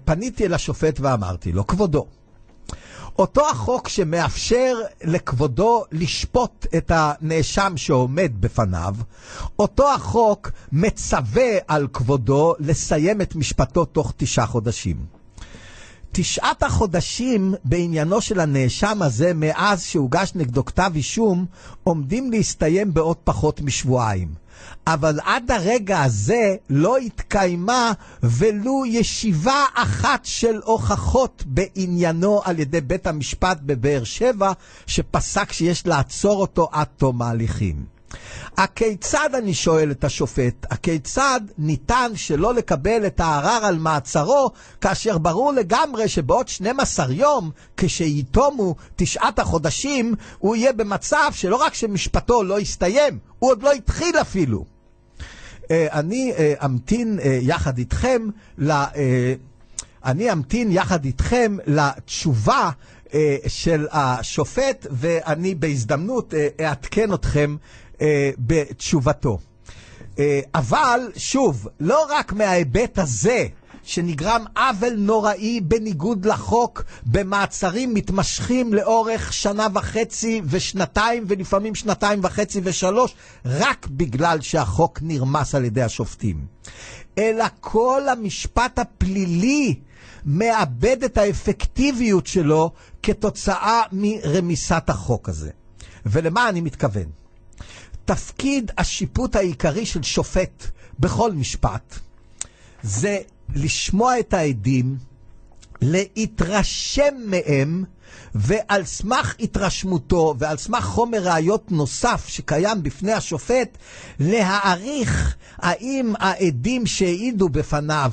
פניתי אל השופט ואמרתי לו, כבודו, אותו החוק שמאפשר לכבודו לשפוט את הנאשם שעומד בפניו, אותו החוק מצווה על כבודו לסיים את משפטו תוך 9 חודשים. 9 החודשים בעניינו של הנאשם הזה מאז שהוגש נגדו כתב אישום עומדים להסתיים בעוד פחות משבועיים. אבל עד הרגע הזה לא התקיימה ולו ישיבה אחת של הוכחות בעניינו על ידי בית המשפט בבאר שבע, שפסק שיש לעצור אותו עד תום ההליכים. הכיצד, אני שואל את השופט, הכיצד ניתן שלא לקבל את הערר על מעצרו, כאשר ברור לגמרי שבעוד 12 יום, כשיתומו 9 החודשים, הוא יהיה במצב שלא רק שמשפטו לא יסתיים, הוא עוד לא התחיל אפילו. אני אמתין יחד איתכם לתשובה של השופט, ואני בהזדמנות אעדכן אתכם בתשובתו. אבל שוב, לא רק מההיבט הזה שנגרם עוול נוראי בניגוד לחוק במעצרים מתמשכים לאורך 1.5 ושנתיים ולפעמים 2.5 ו3, רק בגלל שהחוק נרמס על ידי השופטים, אלא כל המשפט הפלילי מאבד את האפקטיביות שלו כתוצאה מרמיסת החוק הזה. ולמה אני מתכוון? תפקיד השיפוט העיקרי של שופט בכל משפט זה לשמוע את העדים, להתרשם מהם, ועל סמך התרשמותו ועל סמך חומר ראיות נוסף שקיים בפני השופט, להעריך האם העדים שהעידו בפניו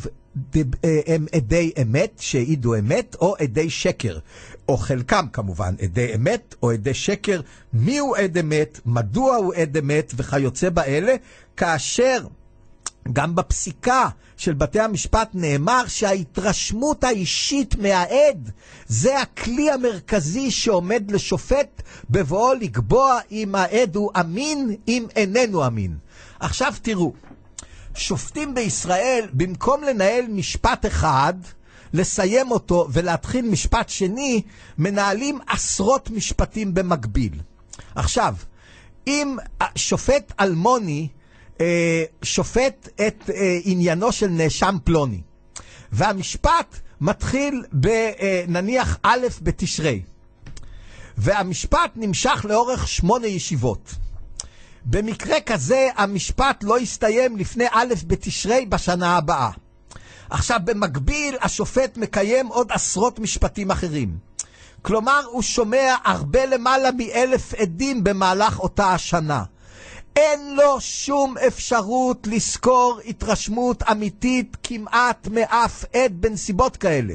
הם עדי אמת, שהעידו אמת, או עדי שקר, או חלקם כמובן עדי אמת או עדי שקר, מי הוא עד אמת, מדוע הוא עד אמת וכיוצא באלה, כאשר גם בפסיקה של בתי המשפט נאמר שההתרשמות האישית מהעד זה הכלי המרכזי שעומד לשופט בבואו לקבוע אם העד הוא אמין, אם איננו אמין. עכשיו תראו, שופטים בישראל במקום לנהל משפט אחד, לסיים אותו ולהתחיל משפט שני, מנהלים עשרות משפטים במקביל. עכשיו, אם שופט אלמוני שופט את עניינו של נאשם פלוני, והמשפט מתחיל נניח א' בתשרי, והמשפט נמשך לאורך 8 ישיבות, במקרה כזה המשפט לא יסתיים לפני א' בתשרי בשנה הבאה. עכשיו במקביל השופט מקיים עוד עשרות משפטים אחרים, כלומר הוא שומע הרבה למעלה מ1,000 עדים במהלך אותה השנה. אין לו שום אפשרות לזכור התרשמות אמיתית כמעט מאף עד בנסיבות כאלה.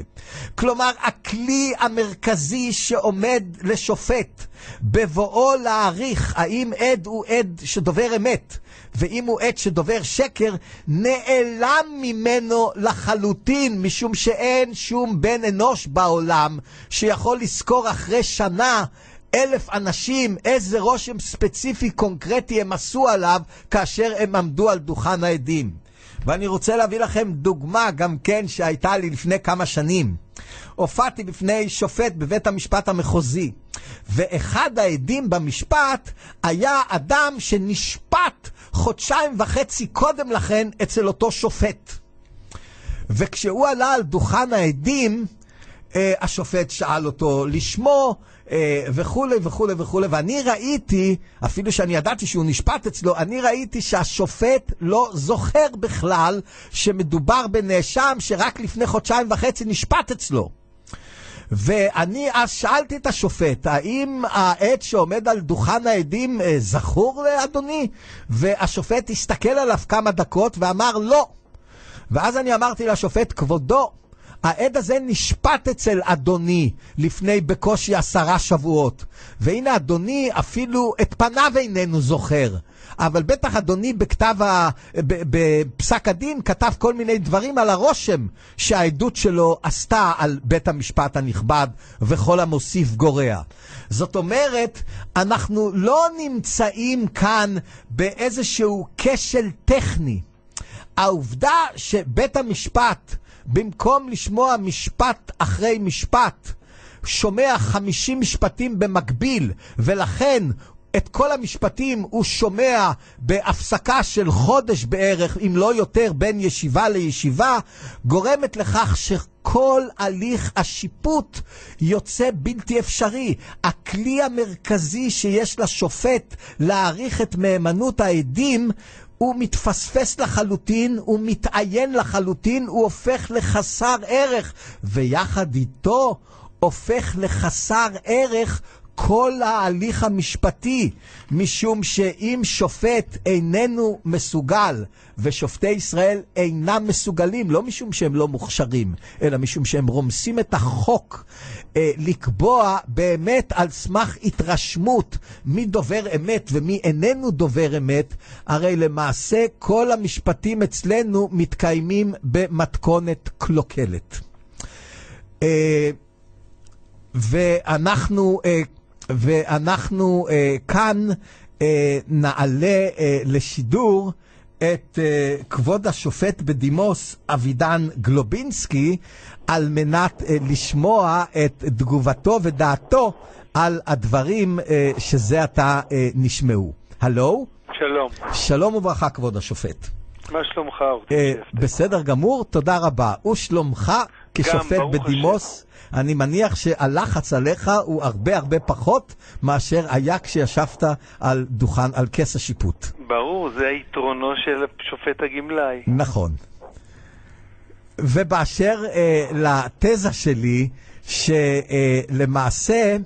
כלומר, הכלי המרכזי שעומד לשופט בבואו להעריך האם עד הוא עד שדובר אמת, ואם הוא עד שדובר שקר, נעלם ממנו לחלוטין, משום שאין שום בן אנוש בעולם שיכול לזכור אחרי שנה 1,000 אנשים איזה רושם ספציפי קונקרטי הם עשו עליו כאשר הם עמדו על דוכן העדים. ואני רוצה להביא לכם דוגמה גם כן שהייתה לי לפני כמה שנים. הופעתי בפני שופט בבית המשפט המחוזי, ואחד העדים במשפט היה אדם שנשפט 1.5 חודשים קודם לכן אצל אותו שופט. וכשהוא עלה על דוכן העדים, השופט שאל אותו לשמו וכולי וכולי וכולי, ואני ראיתי, אפילו שאני ידעתי שהוא נשפט אצלו, אני ראיתי שהשופט לא זוכר בכלל שמדובר בנאשם שרק לפני 1.5 חודשים נשפט אצלו. ואני אז שאלתי את השופט, האם העד שעומד על דוכן העדים זכור לאדוני? והשופט הסתכל עליו כמה דקות ואמר לא. ואז אני אמרתי לשופט, כבודו, העד הזה נשפט אצל אדוני לפני בקושי 10 שבועות, והנה אדוני אפילו את פניו איננו זוכר, אבל בטח אדוני בפסק הדין כתב כל מיני דברים על הרושם שהעדות שלו עשתה על בית המשפט הנכבד, וכל המוסיף גורע. זאת אומרת, אנחנו לא נמצאים כאן באיזשהו כשל טכני. העובדה שבית המשפט במקום לשמוע משפט אחרי משפט, שומע 50 משפטים במקביל, ולכן את כל המשפטים הוא שומע בהפסקה של חודש בערך, אם לא יותר, בין ישיבה לישיבה, גורמת לכך שכל הליך השיפוט יוצא בלתי אפשרי. הכלי המרכזי שיש לשופט להעריך את מהימנות העדים הוא מתפספס לחלוטין, הוא מתעיין לחלוטין, הוא הופך לחסר ערך, ויחד איתו הופך לחסר ערך כל ההליך המשפטי, משום שאם שופט איננו מסוגל, ושופטי ישראל אינם מסוגלים, לא משום שהם לא מוכשרים, אלא משום שהם רומסים את החוק, לקבוע באמת על סמך התרשמות מי דובר אמת ומי איננו דובר אמת, הרי למעשה כל המשפטים אצלנו מתקיימים במתכונת קלוקלת. ואנחנו כאן נעלה לשידור את כבוד השופט בדימוס אבידן גלובינסקי על מנת לשמוע את תגובתו ודעתו על הדברים שזה עתה נשמעו. הלו? שלום. שלום וברכה כבוד השופט. מה שלומך? בסדר גמור, תודה רבה. ושלומך כשופט בדימוס? אני מניח שהלחץ עליך הוא הרבה פחות מאשר היה כשישבת על דוכן, על כס השיפוט. ברור, זה היתרונו של שופט הגמלאי. נכון. ובאשר לתזה שלי, שלמעשה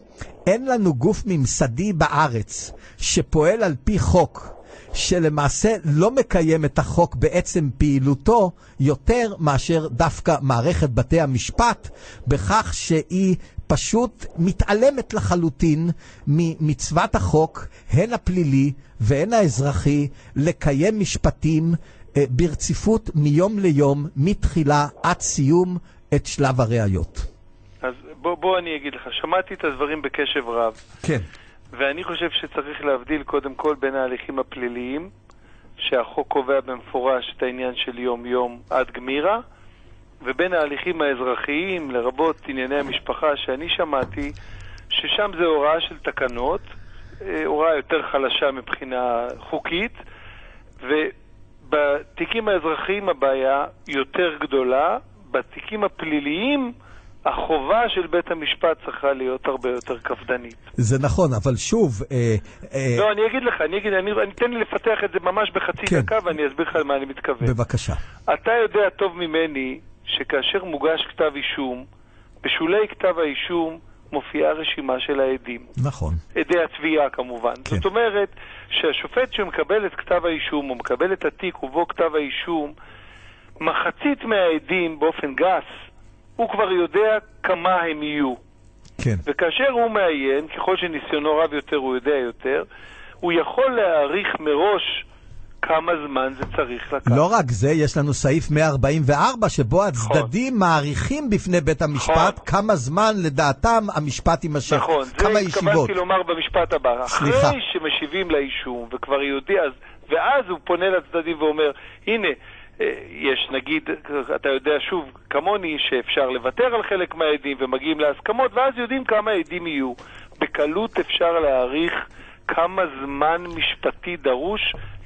אין לנו גוף ממסדי בארץ שפועל על פי חוק, שלמעשה לא מקיים את החוק בעצם פעילותו יותר מאשר דווקא מערכת בתי המשפט, בכך שהיא פשוט מתעלמת לחלוטין ממצוות החוק, הן הפלילי והן האזרחי, לקיים משפטים ברציפות מיום ליום, מתחילה עד סיום את שלב הראיות. אז בוא אני אגיד לך, שמעתי את הדברים בקשב רב. כן. ואני חושב שצריך להבדיל קודם כל בין ההליכים הפליליים, שהחוק קובע במפורש את העניין של יום-יום עד גמירה, ובין ההליכים האזרחיים, לרבות ענייני המשפחה, שאני שמעתי, ששם זה הוראה של תקנות, הוראה יותר חלשה מבחינה חוקית, ובתיקים האזרחיים הבעיה יותר גדולה, בתיקים הפליליים החובה של בית המשפט צריכה להיות הרבה יותר קפדנית. זה נכון, אבל שוב... לא, אני אגיד לך, אני אתן לי לפתח את זה ממש בחצי דקה, ואני אסביר לך על מה אני מתכוון. בבקשה. אתה יודע טוב ממני שכאשר מוגש כתב אישום, בשולי כתב האישום מופיעה רשימה של העדים. נכון. עדי התביעה כמובן. כן. זאת אומרת שהשופט שמקבל את כתב האישום, או מקבל את התיק ובו כתב האישום, מחצית מהעדים באופן גס, הוא כבר יודע כמה הם יהיו. כן. וכאשר הוא מעיין, ככל שניסיונו רב יותר הוא יודע יותר, הוא יכול להעריך מראש כמה זמן זה צריך לקחת. לא רק זה, יש לנו סעיף 144 שבו הצדדים מעריכים בפני בית המשפט כמה זמן לדעתם המשפט יימשך. נכון, כמה זה ישיבות. התכוונתי לומר במשפט הבא. סליחה. אחרי שמשיבים לאישום וכבר יודע, ואז הוא פונה לצדדים ואומר, הנה, יש נגיד, אתה יודע שוב כמוני שאפשר לוותר על חלק מהעדים ומגיעים להסכמות, ואז יודעים כמה עדים יהיו. בקלות אפשר להעריך כמה זמן משפטי דרוש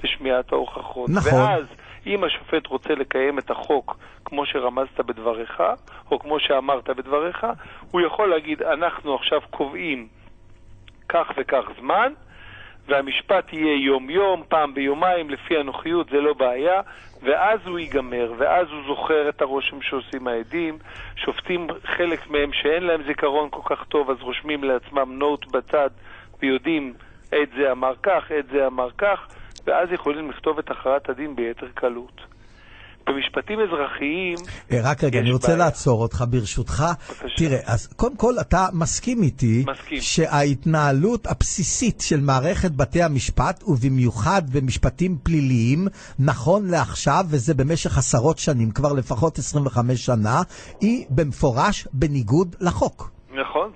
לשמיעת ההוכחות. נכון. ואז אם השופט רוצה לקיים את החוק כמו שרמזת בדבריך, או כמו שאמרת בדבריך, הוא יכול להגיד, אנחנו עכשיו קובעים כך וכך זמן, והמשפט יהיה יום-יום, פעם ביומיים, לפי הנוחיות, זה לא בעיה, ואז הוא ייגמר, ואז הוא זוכר את הרושם שעושים העדים. שופטים, חלק מהם שאין להם זיכרון כל כך טוב, אז רושמים לעצמם נוט בצד, ויודעים, את זה אמר כך, את זה אמר כך, ואז יכולים לכתוב את הכרעת הדין ביתר קלות. במשפטים אזרחיים... רק רגע, אני רוצה לעצור אותך ברשותך. תראה, אז קודם כל אתה מסכים איתי שההתנהלות הבסיסית של מערכת בתי המשפט, ובמיוחד במשפטים פליליים, נכון לעכשיו, וזה במשך עשרות שנים, כבר לפחות 25 שנה, היא במפורש בניגוד לחוק. נכון,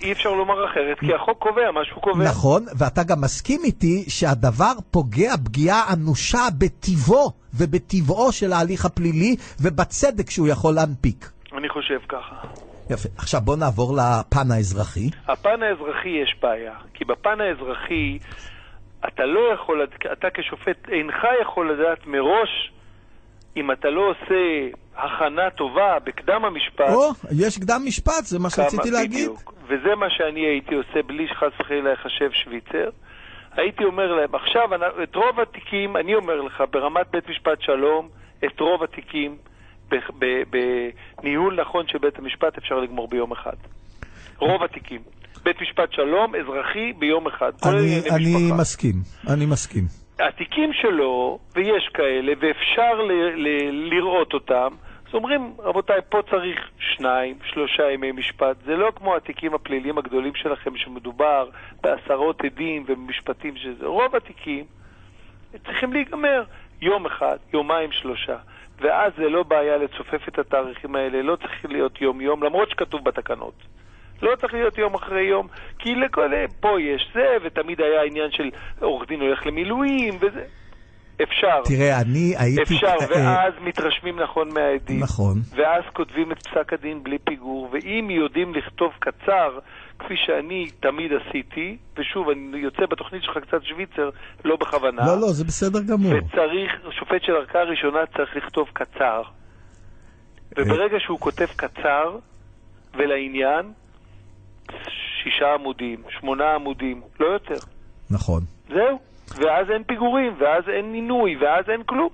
אי אפשר לומר אחרת, כי החוק קובע מה שהוא קובע. נכון, ואתה גם מסכים איתי שהדבר פוגע פגיעה אנושה בטיבו ובטבעו של ההליך הפלילי ובצדק שהוא יכול להנפיק. אני חושב ככה. יפה. עכשיו בוא נעבור לפן האזרחי. הפן האזרחי יש בעיה, כי בפן האזרחי אתה לא יכול, אתה כשופט אינך יכול לדעת מראש אם אתה לא עושה הכנה טובה בקדם המשפט. יש קדם משפט, זה מה שרציתי להגיד. בדיוק. וזה מה שאני הייתי עושה בלי שחס וחלילה לחשב שוויצר. הייתי אומר להם, עכשיו את רוב התיקים, אני אומר לך, ברמת בית משפט שלום, את רוב התיקים בניהול נכון של בית המשפט אפשר לגמור ביום אחד. רוב התיקים. בית משפט שלום, אזרחי, ביום אחד. אני מסכים. התיקים שלו, ויש כאלה, ואפשר לראות אותם, אז אומרים, רבותיי, פה צריך 2-3 ימי משפט. זה לא כמו התיקים הפליליים הגדולים שלכם, שמדובר בעשרות עדים ומשפטים שזה. רוב התיקים צריכים להיגמר יום אחד, יומיים, 3. ואז זה לא בעיה לצופף את התאריכים האלה, לא צריך להיות יום-יום, למרות שכתוב בתקנות. לא צריך להיות יום אחרי יום, כי פה יש זה, ותמיד היה עניין של עורך דין הולך למילואים, וזה. אפשר. תראה, אני הייתי... אפשר, ואז מתרשמים נכון מהעדים. נכון. ואז כותבים את פסק הדין בלי פיגור, ואם יודעים לכתוב קצר, כפי שאני תמיד עשיתי, ושוב, אני יוצא בתוכנית שלך קצת שוויצר, לא בכוונה. לא, זה בסדר גמור. וצריך, שופט של ערכאה ראשונה צריך לכתוב קצר. וברגע שהוא כותב קצר, ולעניין, 6 עמודים, 8 עמודים, לא יותר. נכון. זהו. ואז אין פיגורים, ואז אין מינוי, ואז אין כלום.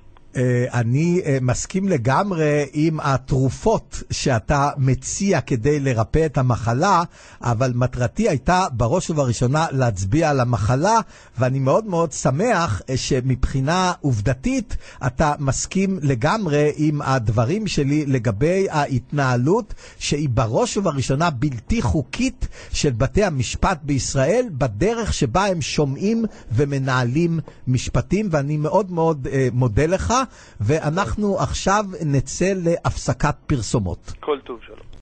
אני מסכים לגמרי עם התרופות שאתה מציע כדי לרפא את המחלה, אבל מטרתי הייתה בראש ובראשונה להצביע על המחלה, ואני מאוד מאוד שמח שמבחינה עובדתית אתה מסכים לגמרי עם הדברים שלי לגבי ההתנהלות שהיא בראש ובראשונה בלתי חוקית של בתי המשפט בישראל, בדרך שבה הם שומעים ומנהלים משפטים, ואני מאוד מאוד מודה לך. ואנחנו עכשיו נצא להפסקת פרסומות. כל טוב, שלום.